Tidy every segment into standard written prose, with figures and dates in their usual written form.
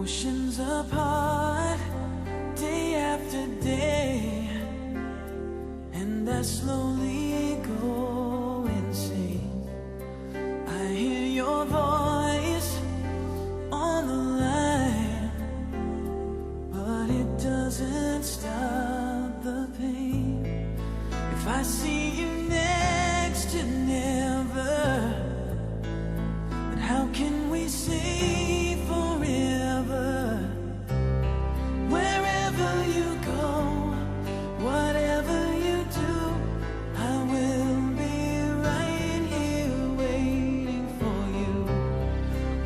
Oceans apart, day after day, and I slowly go insane. I hear your voice on the line, but it doesn't stop the pain. If I see you next to never, then how can we say forever? Wherever you go, whatever you do, I will be right here waiting for you.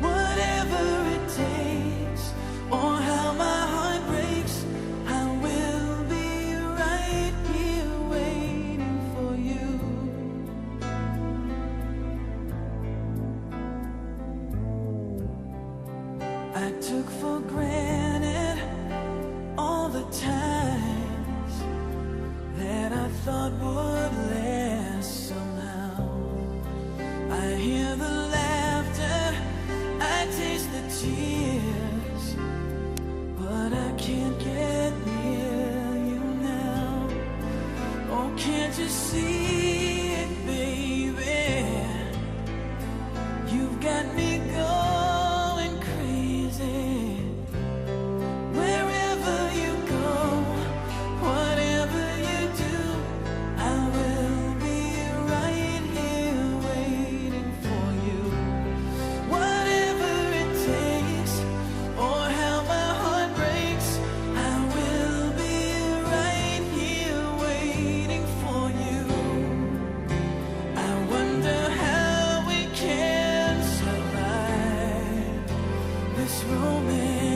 Whatever it takes, or how my heart breaks, I will be right here waiting for you. I took for granted all the times that I thought would last somehow. I hear the laughter, I taste the tears, but I can't get near you now. Oh, can't you see it, baby? You've got me going crazy. Wherever you go, whatever you do, I will be right here waiting for you. Whatever it takes, or how my heart breaks, I will be right here waiting for you. I wonder how we can survive this romance.